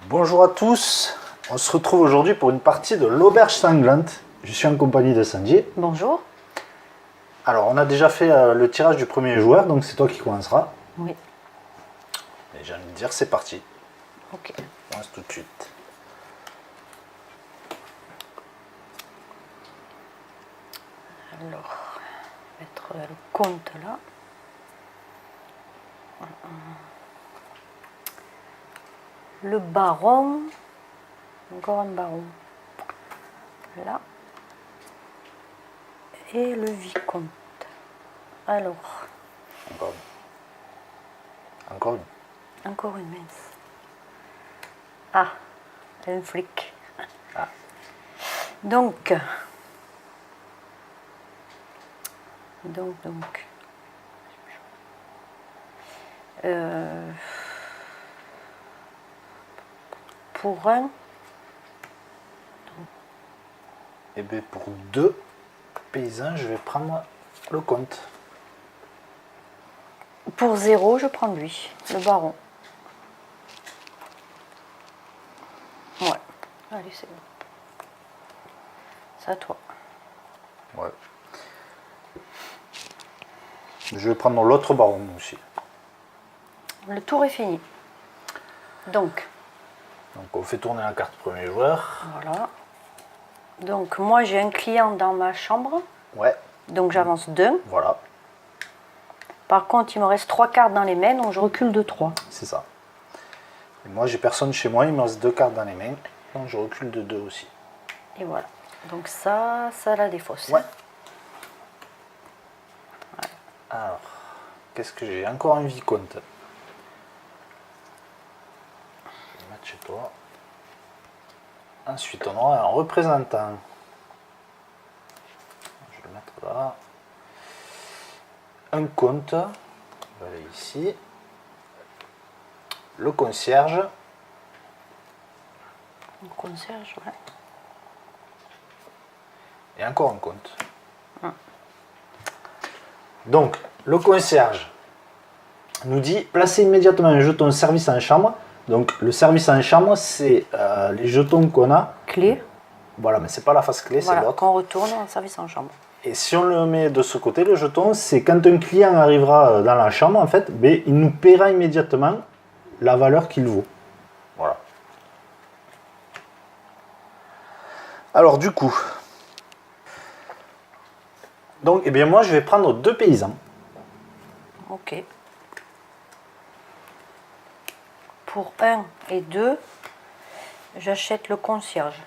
Bonjour à tous, on se retrouve aujourd'hui pour une partie de l'auberge sanglante. Je suis en compagnie de Sandy. Bonjour. Alors on a déjà fait le tirage du premier joueur, donc c'est toi qui commenceras. Oui. Et j'ai envie de dire c'est parti. Ok. On commence tout de suite. Alors, mettre le compte là. Le baron. Encore un baron. Là. Et le vicomte. Alors, Encore une. Encore une. encore une mince. Ah, un flic. Ah. Donc. Pour un, Et bien pour deux paysans, je vais prendre le compte. pour 0, je prends lui, le baron. Ouais. Allez, c'est bon. C'est à toi. Ouais. Je vais prendre l'autre baron aussi. Le tour est fini. Donc, On fait tourner la carte premier joueur. voilà. Donc, moi, j'ai un client dans ma chambre. Ouais, Donc, j'avance 2. voilà, Par contre, il me reste 3 cartes dans les mains. Donc, je recule de 3. c'est ça. Et moi j'ai personne chez moi, il me reste deux cartes dans les mains, donc je recule de 2 aussi. Et voilà. Donc, ça la défausse. Ouais. Alors, qu'est-ce que j'ai? Encore un vicomte. Je vais le mettre chez toi. Ensuite, on aura un représentant. Je vais le mettre là. Un comte. On va aller ici. Le concierge. Le concierge, ouais. Et encore un comte. Donc, le concierge nous dit placez immédiatement un jeton service en chambre. Donc, le service en chambre, c'est les jetons qu'on a. Clé. Voilà, mais c'est pas la face clé, c'est Voilà, l'autre. qu'on retourne en service en chambre. Et si on le met de ce côté, le jeton, c'est quand un client arrivera dans la chambre, en fait, ben, il nous paiera immédiatement la valeur qu'il vaut. Voilà. Alors, du coup, donc, eh bien, moi, je vais prendre deux paysans. Ok. Pour 1 et 2, j'achète le concierge.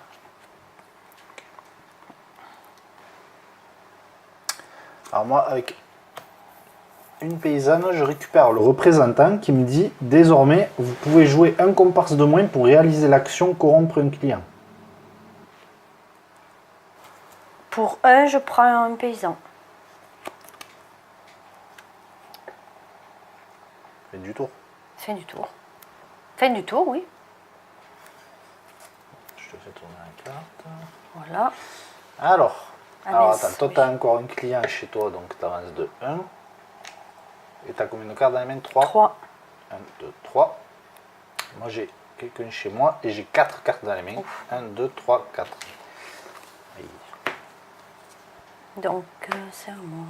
Alors, moi, avec une paysanne, je récupère le représentant qui me dit désormais, vous pouvez jouer un comparse de moins pour réaliser l'action corrompre un client. Pour 1, je prends un paysan. Fin du tour. Fin du tour. Fin du tour, oui. Je te fais tourner la carte. Voilà. Alors, Ah, mince, attends, toi, oui. tu as encore un client chez toi, donc tu avances de 1. Et tu as combien de cartes dans les mains? 3. 3. 1, 2, 3. Moi, j'ai quelqu'un chez moi et j'ai 4 cartes dans les mains. 1, 2, 3, 4. Donc, c'est à moi.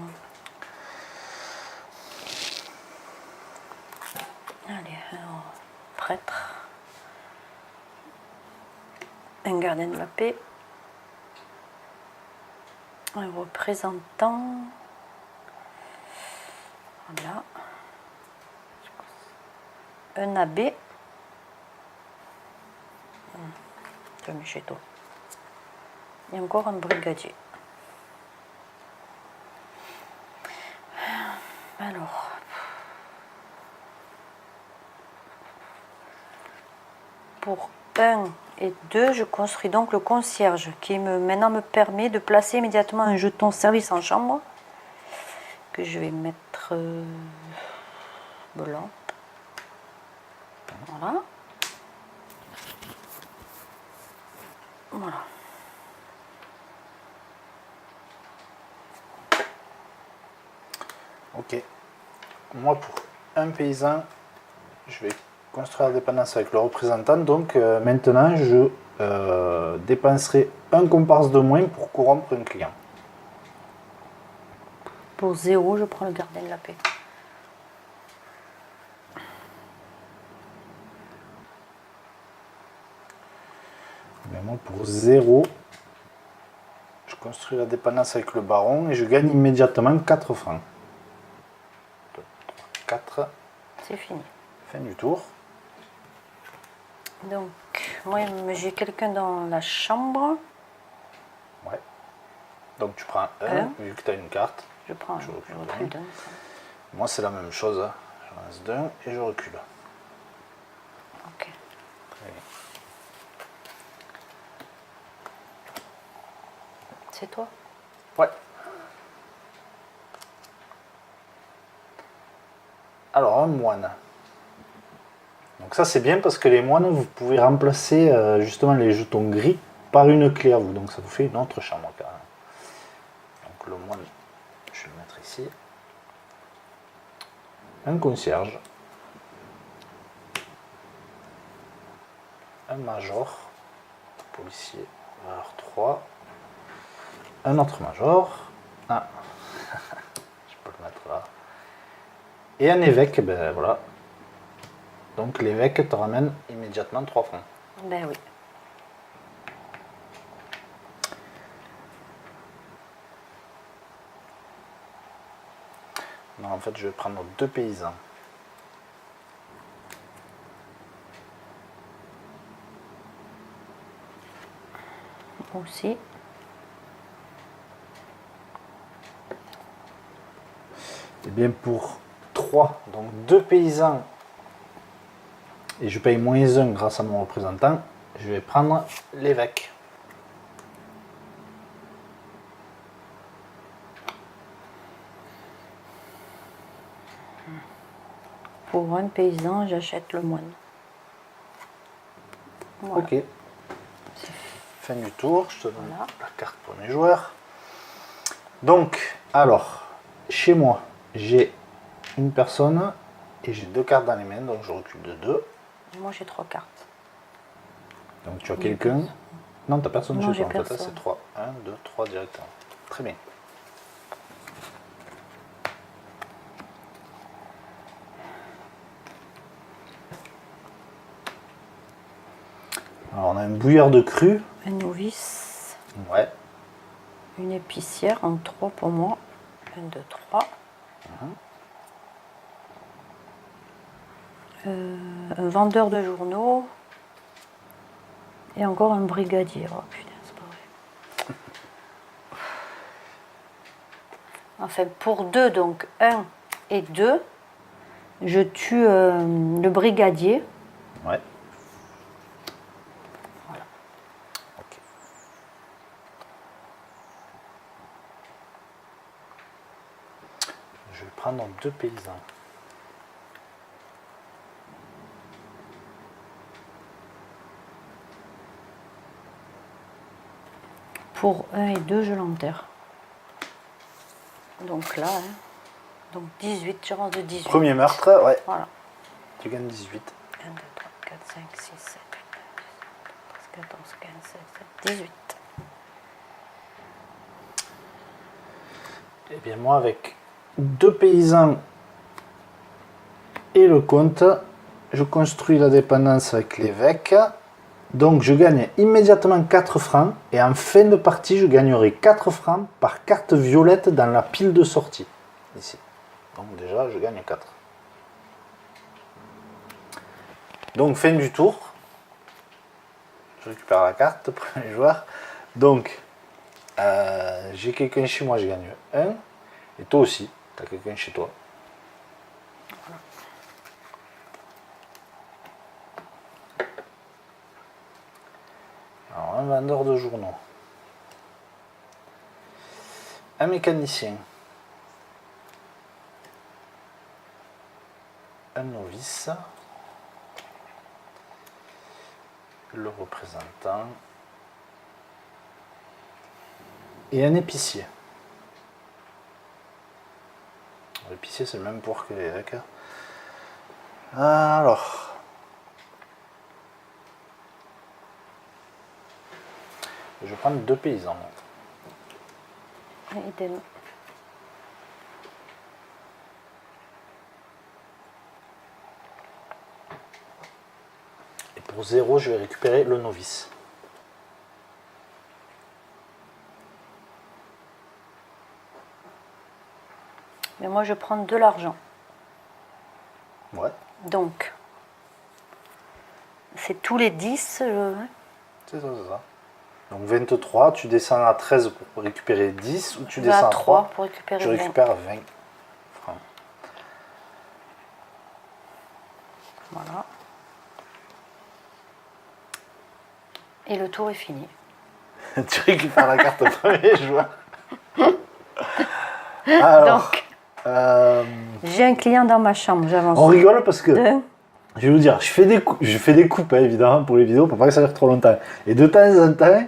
Allez, alors, prêtre. Un gardien de la paix. Un représentant. Voilà. Un abbé. Je mets chez toi. Et encore un brigadier. Alors. Pour 1 et 2, je construis donc le concierge qui maintenant me permet de placer immédiatement un jeton service en chambre que je vais mettre blanc. Voilà. Voilà. Ok. Moi, pour un paysan, je vais construire la dépendance avec le représentant. Donc maintenant, je dépenserai un comparse de moins pour corrompre un client. Pour 0, je prends le gardien de la paix. Mais moi, pour 0, je construis la dépendance avec le baron et je gagne immédiatement 4 francs. 2, 3, 4. C'est fini. Fin du tour. Donc, moi, j'ai quelqu'un dans la chambre. Ouais. Donc tu prends un, vu que tu as une carte. Je prends un, je recule d'un. Moi, c'est la même chose. Je lance d'un et je recule. Ok. Très bien. C'est toi? Ouais. Alors, un moine. Donc ça, c'est bien parce que les moines, vous pouvez remplacer justement les jetons gris par une clé à vous. Donc ça vous fait une autre chambre carrément. Donc le moine, je vais le mettre ici. Un concierge. Un major. Policier. Alors 3. Un autre major. Ah. Je peux le mettre là. Et un évêque, ben voilà. Donc l'évêque te ramène immédiatement 3 francs. Ben oui. Non, en fait, je vais prendre 2 paysans. Aussi. Et bien pour 3, donc 2 paysans, et je paye moins 1 grâce à mon représentant, je vais prendre l'évêque. Pour un paysan, j'achète le moine. Voilà. Ok. Fin du tour, je te donne Voilà. la carte pour mes joueurs. Donc, alors, chez moi, j'ai une personne et j'ai 2 cartes dans les mains, donc je recule de 2. Moi, j'ai 3 cartes. Donc tu as quelqu'un. Non, t'as personne Non, chez toi j'ai en fait, là, personne. c'est 3. 1, 2, 3 directement. Très bien. Alors on a un bouilleur de cru. Un novice. Ouais. Une épicière en 3 pour moi. 1, 2, 3. Un vendeur de journaux. Et encore un brigadier. Oh putain, c'est pas vrai. Enfin, pour 2, donc 1 et 2, je tue le brigadier. Ouais. Ok. Je vais prendre 2 paysans. Pour 1 et 2, je l'enterre. Donc là, hein, donc 18, je rends de 18. Premier meurtre, ouais. Voilà. Tu gagnes 18. 1, 2, 3, 4, 5, 6, 7, 8, 9, 10, 11, 12, 13, 14, 15, 16, 17, 18. Et bien moi avec 2 paysans et le comte, je construis la dépendance avec l'évêque. Donc je gagne immédiatement 4 francs et en fin de partie je gagnerai 4 francs par carte violette dans la pile de sortie. Ici. Donc déjà je gagne 4. Donc fin du tour. Je récupère la carte, premier joueur. Donc j'ai quelqu'un chez moi, je gagne 1. Et toi aussi, tu as quelqu'un chez toi. Alors, un vendeur de journaux. Un mécanicien. Un novice. Le représentant. Et un épicier. L'épicier, c'est le même pouvoir que l'évêque. Alors, Je vais prendre 2 paysans. Idem. Et pour 0, je vais récupérer le novice. Mais moi, je prends de l'argent. Ouais, Donc, c'est tous les 10. c'est ça, c'est ça. Donc 23, tu descends à 13 pour récupérer 10 ou tu Je vais descends à à 3 pour récupérer tu 20. récupères 20 francs. Voilà. Et le tour est fini. Tu récupères la carte au premier joueur. Alors, Donc, euh, j'ai un client dans ma chambre, j'avance. on rigole parce que, 2. je vais vous dire, je fais des coupes hein, évidemment pour les vidéos pour pas que ça dure trop longtemps. Et de temps en temps,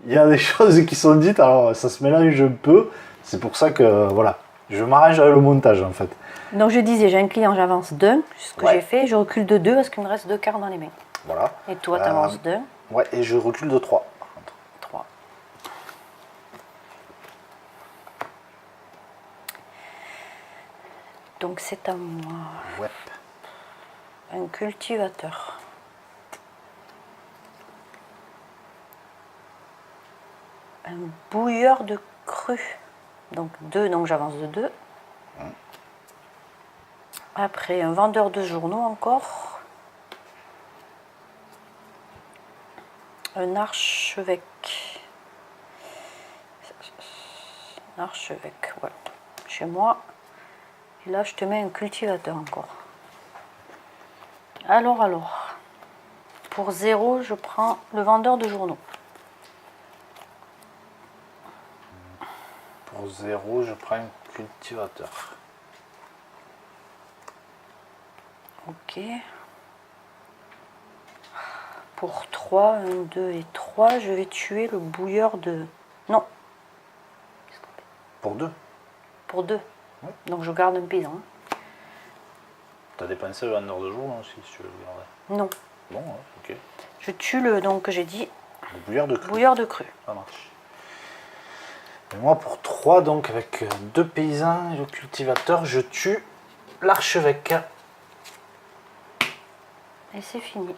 il y a des choses qui sont dites, alors ça se mélange un peu. C'est pour ça que, voilà, je m'arrange avec le montage en fait. Donc, je disais, j'ai un client, j'avance 2. Ce que Ouais. j'ai fait, je recule de 2 parce qu'il me reste 2 cartes dans les mains. Voilà. Et toi, tu avances 2. Ouais, et je recule de 3 par contre. 3. Donc, c'est à moi. Ouais. Un cultivateur. Un bouilleur de cru. Donc 2, donc j'avance de 2. Après, un vendeur de journaux encore. Un archevêque. Un archevêque, voilà. Chez moi. Et là, je te mets un cultivateur encore. Alors. Pour 0, je prends le vendeur de journaux. Pour 0, je prends un cultivateur. Ok. Pour 3, 1, 2 et 3, je vais tuer le bouilleur de... Non, Pour 2. pour 2. Ouais. Donc je garde un paysan. T'as dépensé le vendeur de jour, non, si tu veux le garder. Non. Bon, ouais, ok. Je tue le, donc j'ai dit, Le bouilleur de cru. bouilleur de cru. Ça marche. Et moi, pour 3, donc avec 2 paysans et le cultivateur, je tue l'archevêque. Et c'est fini.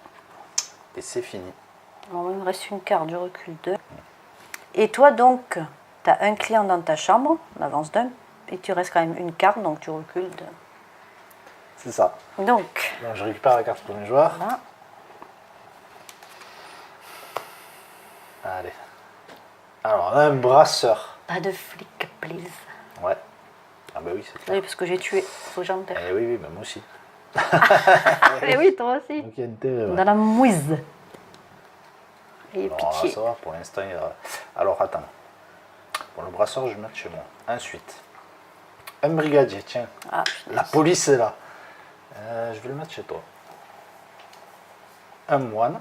Et c'est fini. Bon, il me reste une carte, je recule 2. Et toi donc, tu as un client dans ta chambre, on avance d'un, et tu restes quand même une carte, donc tu recules 2. C'est ça. Donc, Je récupère la carte premier joueur. là, Allez. Alors, on a un brasseur. pas de flic, please. Ouais. Ah bah oui, c'est clair. Oui, parce que j'ai tué, faut que j'enterre. Eh oui, bah moi aussi. Mais oui, toi aussi. Donc il y a intérêt, ouais. Dans la mouise. Et Alors, on va pitié. savoir, pour l'instant, il y a... Alors, attends. Pour le brasseur, je vais le mettre chez moi. Ensuite, un brigadier, tiens. Ah, La police est là. Je vais le mettre chez toi. Un moine.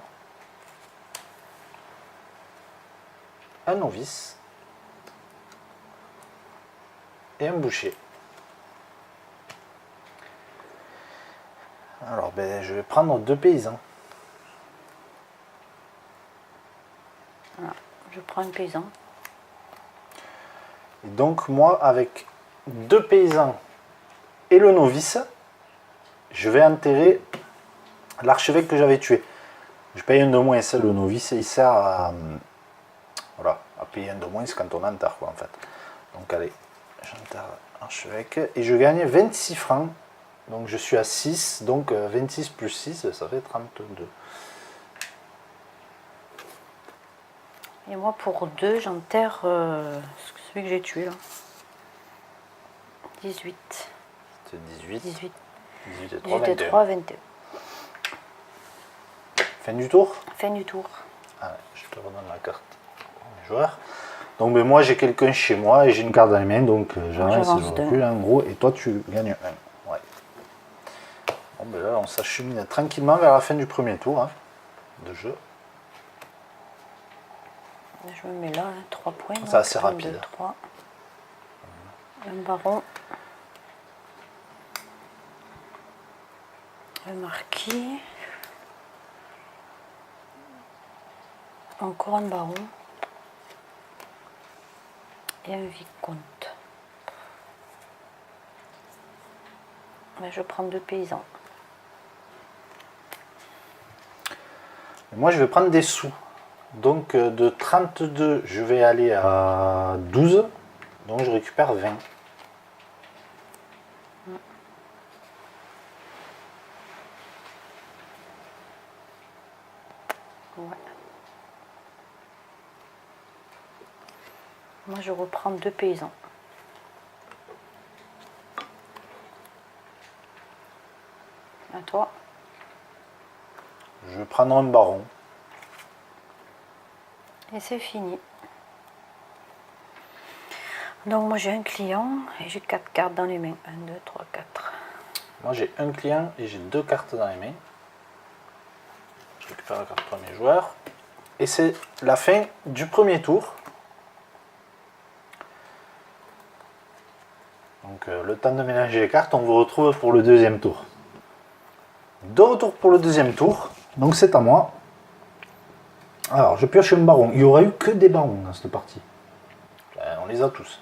Un novice. Et un boucher. Alors, ben, je vais prendre 2 paysans. je prends un paysan. Et donc, moi, avec 2 paysans et le novice, je vais enterrer l'archevêque que j'avais tué. Je paye un de moins, c'est le novice, il sert à, voilà, à payer un de moins quand on enterre, quoi, en fait. Donc, allez, j'enterre l'archevêque et je gagne 26 francs. Donc, je suis à 6, donc 26 plus 6, ça fait 32. Et moi, pour 2, j'enterre celui que j'ai tué, là. 18. C'est 18. 18. 18 et 3, 18 et 21. 3, 21. Fin du tour. Fin du tour. Ah, je te redonne la carte au joueur. Donc ben, moi j'ai quelqu'un chez moi et j'ai une carte dans les mains, donc j'avance, je recule en gros, et toi tu gagnes un. Ouais. Bon ben là on s'achemine tranquillement vers la fin du premier tour hein, de jeu. Je me mets là, 3 points. C'est assez rapide. 2, 3. Un baron. Un marquis. Encore un baron. et un vicomte. Mais je prends 2 paysans. Moi, je vais prendre des sous. Donc, de 32, je vais aller à 12. Donc, je récupère 20. Ouais. Moi, je reprends 2 paysans. À toi. Je vais prendre un baron. Et c'est fini. Donc moi j'ai un client et j'ai 4 cartes dans les mains. 1, 2, 3, 4. Moi, j'ai un client et j'ai 2 cartes dans les mains. Je récupère la carte premier joueur. Et c'est la fin du premier tour. Donc, le temps de mélanger les cartes, on vous retrouve pour le deuxième tour. De retour pour le deuxième tour. Donc, c'est à moi. Alors, je pioche un baron. Il n'y aura eu que des barons dans cette partie. On les a tous.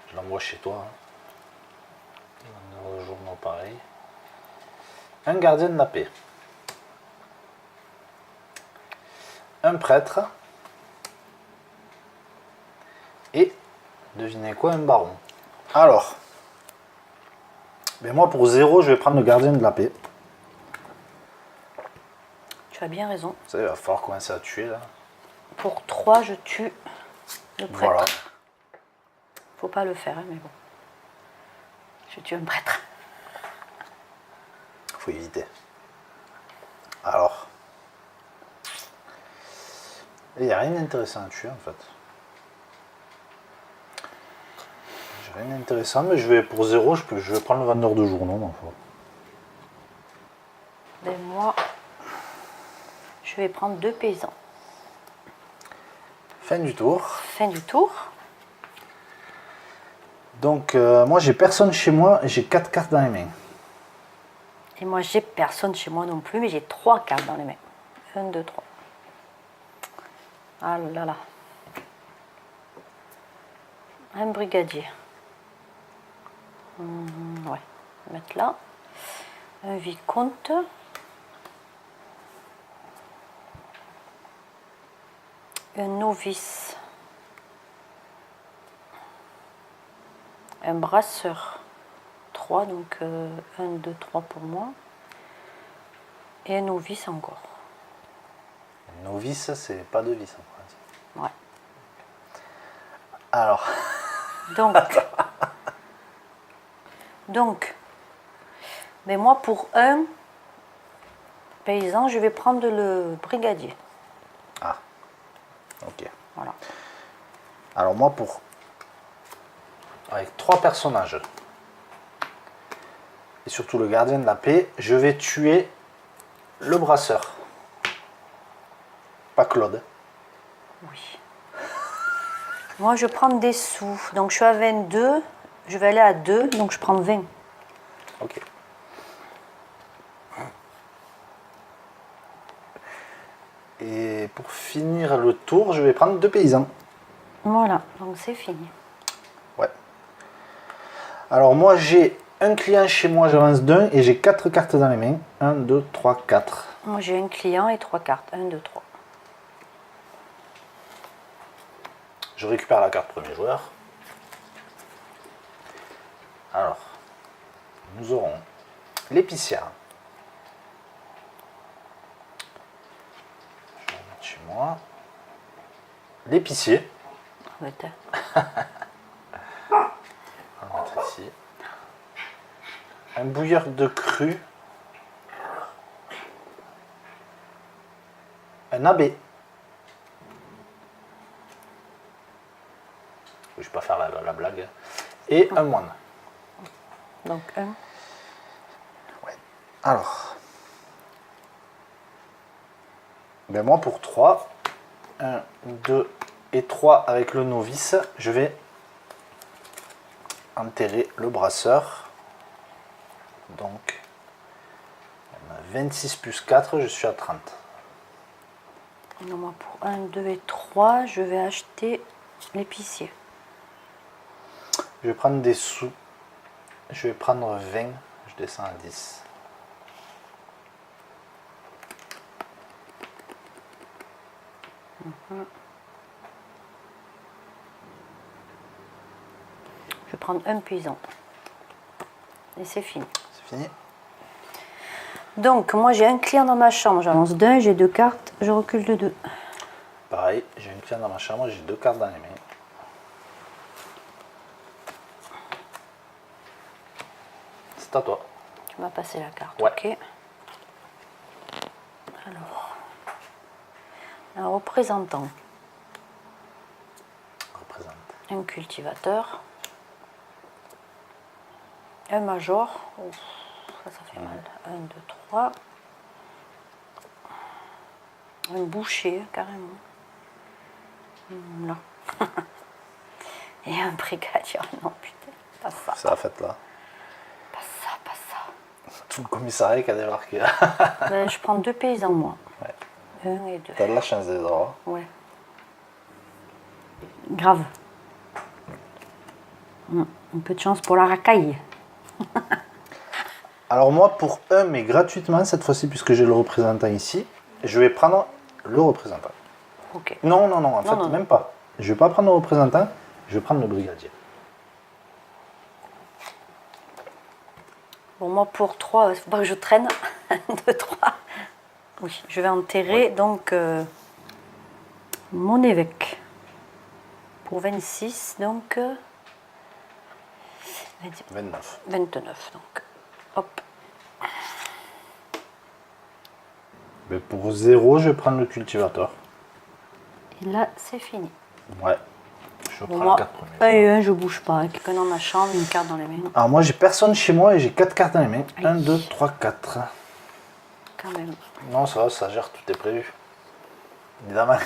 Je l'envoie chez toi. Dans le journal pareil. Un gardien de la paix. Un prêtre. Et, devinez quoi, un baron. Alors, ben moi pour 0, je vais prendre le gardien de la paix. Tu as bien raison. Ça, il va falloir commencer à tuer là. Pour 3, je tue le prêtre. Voilà. Faut pas le faire, hein, mais bon. Je tue un prêtre. Faut éviter. Alors. Il n'y a rien d'intéressant à tuer en fait. J'ai rien d'intéressant, mais je vais pour 0, je vais prendre le vendeur de journaux. Ma foi. Ben moi, je vais prendre 2 paysans. Fin du tour. Fin du tour. Donc moi j'ai personne chez moi et j'ai 4 cartes dans les mains. Et moi, j'ai personne chez moi non plus, mais j'ai 3 cartes dans les mains. 1, 2, 3. Ah là là. Un brigadier. Ouais, on va mettre là. Un vicomte. Un novice. Un brasseur. 3, donc 1, 2, 3 pour moi. Et un novice encore. Novice, c'est pas de vis en principe. Ouais. Alors, Donc, mais moi pour un paysan, je vais prendre le brigadier. ah, ok. Voilà. Alors moi pour... Avec 3 personnages, et surtout le gardien de la paix, je vais tuer le brasseur. Pas Claude. Oui. Moi, je prends des sous. Donc, je suis à 22. Je vais aller à 2. Donc, je prends 20. Ok. Et pour finir le tour, je vais prendre 2 paysans. Voilà. Donc, c'est fini. Ouais. Alors moi j'ai un client chez moi, j'avance d'un et j'ai 4 cartes dans les mains. 1, 2, 3, 4. Moi, j'ai un client et 3 cartes. 1, 2, 3. Je récupère la carte premier joueur. Alors, nous aurons l'épicière. Je vais mettre chez moi. L'épicier. On va mettre Ici. Un bouilleur de cru. Un abbé. Je ne vais pas faire la blague. Et un moine. Donc, 1. Ouais. Alors. Ben moi pour 3. 1, 2 et 3 avec le novice. Je vais enterrer le brasseur. Donc, on a 26 plus 4, je suis à 30. Non, moi, pour 1, 2 et 3, je vais acheter l'épicier. Je vais prendre des sous. Je vais prendre 20. Je descends à 10. Je vais prendre un paysan. Et c'est fini. C'est fini. Donc, moi, j'ai un client dans ma chambre. J'avance d'un, j'ai 2 cartes. Je recule de 2. Pareil, j'ai une cliente dans ma chambre, j'ai 2 cartes dans les mains. C'est à toi. Tu m'as passé la carte. Ouais. Ok. Alors, un représentant, Représente. un cultivateur, un major. Ouf, ça fait mal. 1, 2, 3. Un boucher, carrément. Là. Et un brigadier. Non, putain, pas ça. C'est la fête là. Pas ça, pas ça. Tout le commissariat qui a débarqué là. Ben, je prends 2 paysans, moi. Ouais. 1 et 2. T'as de la chance des droits. Ouais. Grave. Un peu de chance pour la racaille. Alors moi, pour 1, mais gratuitement cette fois-ci, puisque j'ai le représentant ici, je vais prendre le représentant. Ok. Non, non, non, en fait, non. même pas. Je vais pas prendre le représentant, je vais prendre le brigadier. Bon, moi pour 3, il faut pas que je traîne. 1, 2, 3. Oui, je vais enterrer donc mon évêque. Pour 26, donc 29. 29. Donc, hop. Mais pour 0, je vais prendre le cultivateur. Et là, c'est fini. Ouais. Je Bon, prends moi, les 4 premiers. 1 et 1, je bouge pas. Quelqu'un dans ma chambre, une carte dans les mains. Alors moi, j'ai personne chez moi et j'ai 4 cartes dans les mains. Aïe. 1, 2, 3, 4. Quand même. Non, ça va, ça gère, tout est prévu. Évidemment.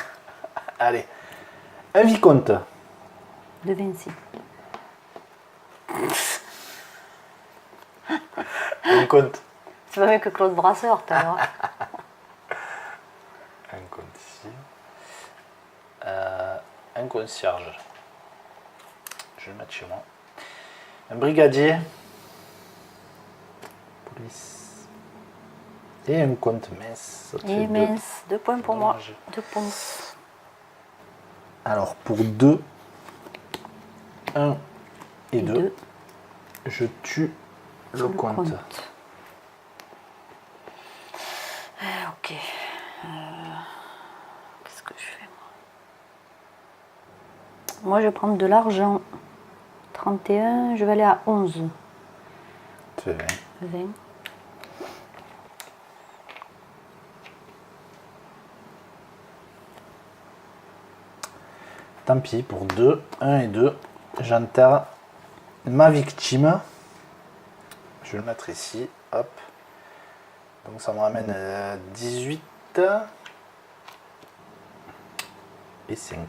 Allez. Un vicomte. De 26. Un comte. C'est pas mieux que Claude Brasseur, tout à l'heure. Un comte ici. Un concierge. Je vais le mettre chez moi. Un brigadier. Police. Et un comte mince. Ça te fait Et deux. mince, 2 points pour moi. Dommage. 2 points. Alors pour 2, 1 et 2, deux. je tue le comte. Ok. Qu'est-ce que je fais moi, je vais prendre de l'argent. 31, je vais aller à 11. Tu fais bien. 20. Tant pis, pour 2, 1 et 2, j'enterre ma victime. Je vais le mettre ici, hop. Donc ça me ramène à 18 et 5. 1,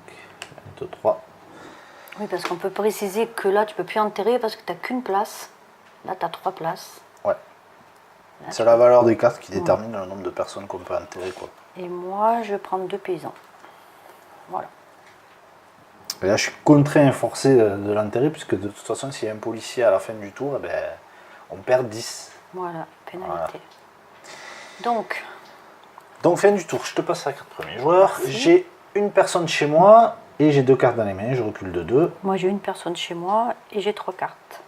2, 3. Oui, parce qu'on peut préciser que là, tu peux plus enterrer parce que tu n'as qu'une place. Là, tu as 3 places. Ouais. Là, C'est la valeur des cartes qui détermine le nombre de personnes qu'on peut enterrer, quoi. Et moi, je vais prendre 2 paysans. Voilà. Et là, je suis contraint et forcé de l'enterrer, puisque de toute façon, s'il y a un policier à la fin du tour, eh ben, on perd 10. Voilà, pénalité. Voilà. Donc, fin du tour, je te passe la carte premier joueur. Merci. J'ai une personne chez moi et j'ai 2 cartes dans les mains. Je recule de 2. moi, j'ai une personne chez moi et j'ai 3 cartes.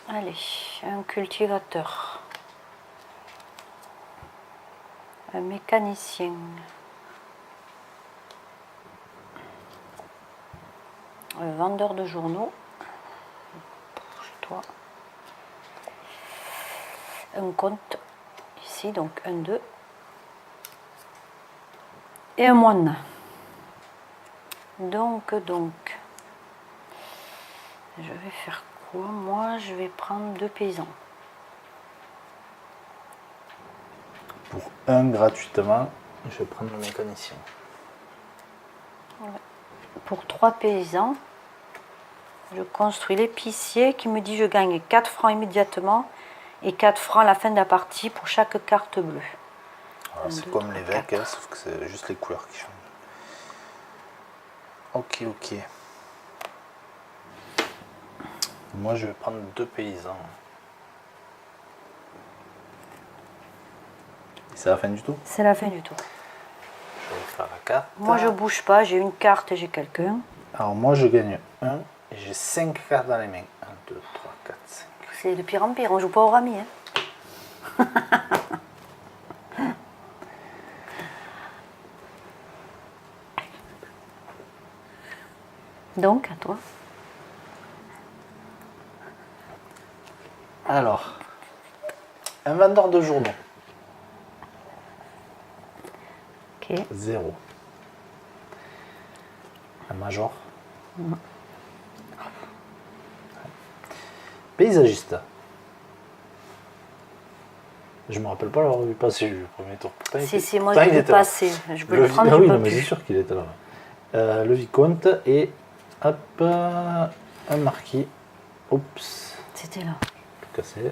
Allez, un cultivateur. Un mécanicien. Un vendeur de journaux. Chez toi. Un compte. Ici, donc 1, 2. Et un moine. Donc, je vais faire quoi? Moi, je vais prendre 2 paysans. Pour 1 gratuitement, je vais prendre le mécanicien. Pour 3 paysans, Je construis l'épicier qui me dit je gagne 4 francs immédiatement et 4 francs à la fin de la partie pour chaque carte bleue. Voilà, c'est comme l'évêque, hein, sauf que c'est juste les couleurs qui changent. Ok, ok. Moi, je vais prendre 2 paysans. C'est la fin du tour. C'est la fin du tour. Je vais faire la carte. Moi je bouge pas, j'ai une carte et j'ai quelqu'un. Alors moi, je gagne 1 et j'ai 5 cartes dans les mains. 1, 2, 3, 4, 5. C'est de pire en pire, on joue pas au rami. Hein. Donc, à toi. Alors, un vendeur de journaux. Ok. 0. Un major. Paysagiste. Je me rappelle pas l'avoir vu passer le premier tour. Pourtant, Si, moi pourtant, je il vais était là. passer. Je peux le prendre, Ah je oui, peux non, mais c'est plus. sûr qu'il était là. Le vicomte et hop, un marquis. Oups, C'était là. tout cassé.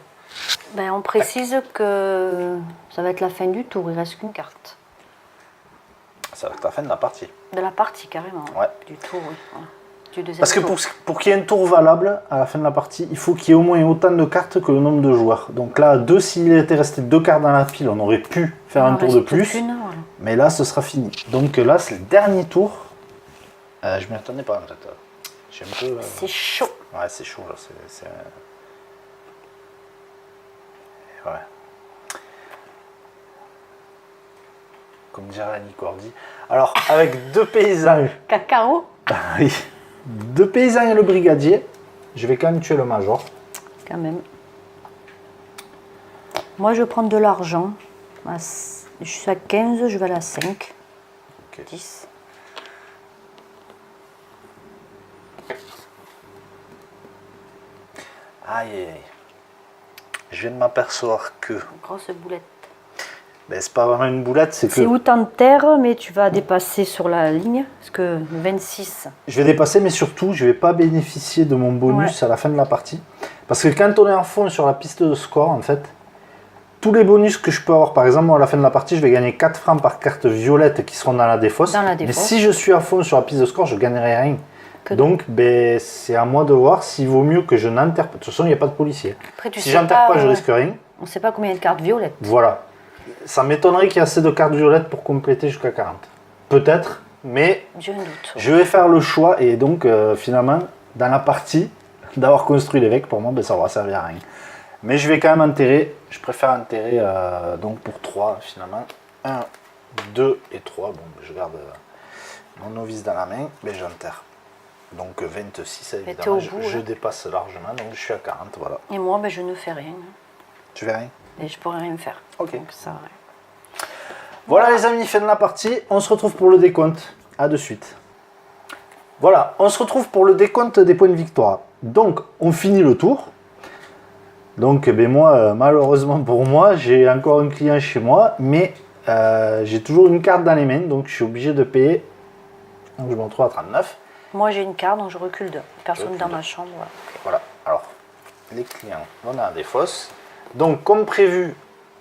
Ben, on précise que ça va être la fin du tour, il reste qu'une carte. Ça va être la fin de la partie. De la partie, carrément. Ouais. Du tour, oui. Voilà. Du deuxième Parce que tour. pour qu'il y ait un tour valable à la fin de la partie, il faut qu'il y ait au moins autant de cartes que le nombre de joueurs. Donc là, s'il était resté 2 cartes dans la pile, on aurait pu faire Il un en tour de reste plus. qu'une, voilà. Mais là, ce sera fini. Donc là, c'est le dernier tour. Je m'y attendais pas, en fait. J'ai un peu... C'est chaud. Ouais, c'est chaud, là. Ouais. Comme dirait Annie Cordy. Alors, avec 2 paysans... Cacao. Oui. 2 paysans et le brigadier, je vais quand même tuer le major. Quand même. Moi, je vais prendre de l'argent. Je suis à 15, je vais à la 5. Ok. 10. Aïe, aïe, aïe. Je viens de m'apercevoir que... Grosse boulette. Ben, c'est pas vraiment une boulette, c'est que... C'est autant de terre, mais tu vas dépasser sur la ligne. Parce que 26. Je vais dépasser, mais surtout, je vais pas bénéficier de mon bonus Ouais. à la fin de la partie. Parce que quand on est en fond sur la piste de score, en fait, tous les bonus que je peux avoir, par exemple, moi, à la fin de la partie, je vais gagner 4 francs par carte violette qui seront dans la défausse. Dans la Mais défausse. si je suis à fond sur la piste de score, je ne gagnerai rien. Que Donc, ben, c'est à moi de voir s'il vaut mieux que je n'enterre pas. De toute façon, il n'y a pas de policier. Après, tu Si sais j'enterre pas, je euh, risque rien. On ne sait pas combien de cartes violettes. Voilà. Ça m'étonnerait qu'il y ait assez de cartes violettes pour compléter jusqu'à 40. Peut-être, mais J'ai un doute. je vais faire le choix et donc finalement, dans la partie, d'avoir construit l'évêque, pour moi, ben, ça aura servi à rien. Mais je vais quand même enterrer, je préfère enterrer donc pour 3 finalement. 1, 2 et 3. Bon, je garde mon novice dans la main, mais j'enterre. Donc 26 t'es évidemment, au bout, je hein. dépasse largement, donc je suis à 40, voilà. Et moi, ben, je ne fais rien. Tu verras rien. Et je pourrais rien faire. Ok. Donc ça, ouais. Voilà les amis, fin de la partie. On se retrouve pour le décompte. À de suite. Voilà, on se retrouve pour le décompte des points de victoire. Donc, on finit le tour. Donc, ben moi, malheureusement pour moi, j'ai encore un client chez moi, mais j'ai toujours une carte dans les mains, donc je suis obligé de payer. Donc, je me retrouve à 39. Moi, j'ai une carte, donc je recule de personne Recule dans de. ma chambre. Voilà. Voilà, alors, les clients vont dans des fosses. Donc, comme prévu,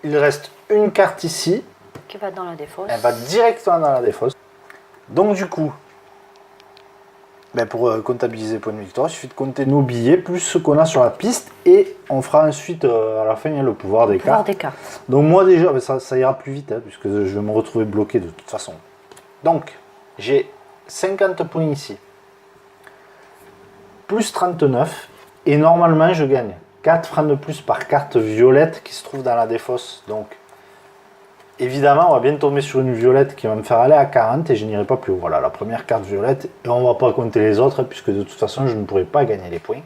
il reste une carte ici. Qui va dans la défausse. Elle va directement dans la défausse. Donc du coup, ben pour comptabiliser les points de victoire, il suffit de compter nos billets plus ce qu'on a sur la piste et on fera ensuite à la fin le pouvoir des Pouvoir cartes. des cartes. Donc moi déjà, ben, ça ira plus vite hein, puisque je vais me retrouver bloqué de toute façon. Donc j'ai 50 points ici, plus 39 et normalement je gagne 4 francs de plus par carte violette qui se trouve dans la défausse. Donc évidemment, on va bien tomber sur une violette qui va me faire aller à 40 et je n'irai pas plus haut. Voilà, la première carte violette. Et on ne va pas compter les autres puisque de toute façon, je ne pourrai pas gagner les points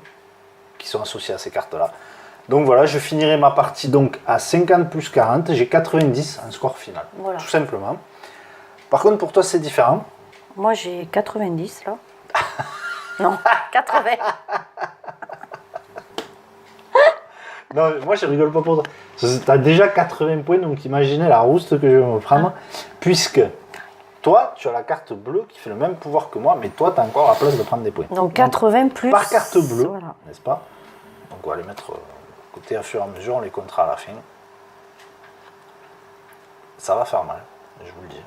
qui sont associés à ces cartes-là. Donc voilà, je finirai ma partie donc à 50 plus 40. J'ai 90 en score final. Voilà. Tout simplement. Par contre, pour toi, c'est différent. Moi, j'ai 90 là. Non, 80. Non, moi, je rigole pas pour toi. Tu as déjà 80 points, donc imaginez la rouste que je vais me prendre. Puisque toi, tu as la carte bleue qui fait le même pouvoir que moi, mais toi, tu as encore la place de prendre des points. Donc 80 plus. Par carte bleue, Voilà. n'est-ce pas? Donc on va les mettre côté à fur et à mesure, on les comptera à la fin. Ça va faire mal, je vous le dis.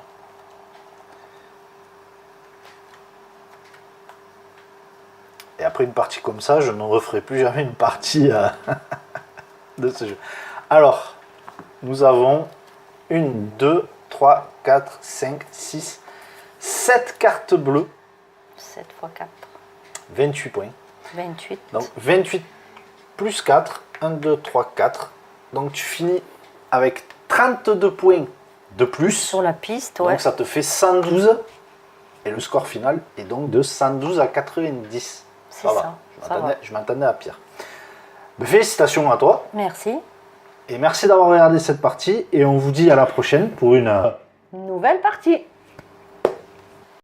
Et après une partie comme ça, je ne referai plus jamais une partie de ce jeu. Alors, nous avons 1, 2, 3, 4, 5, 6, 7 cartes bleues. 7 x 4. 28 points. 28. Donc 28 plus 4, 1, 2, 3, 4. Donc tu finis avec 32 points de plus. Sur la piste, ouais. Donc ça te fait 112. Et le score final est donc de 112 à 90. C'est ça. Je m'attendais à pire. Mais félicitations à toi. Merci. Et merci d'avoir regardé cette partie. Et on vous dit à la prochaine pour une Nouvelle partie.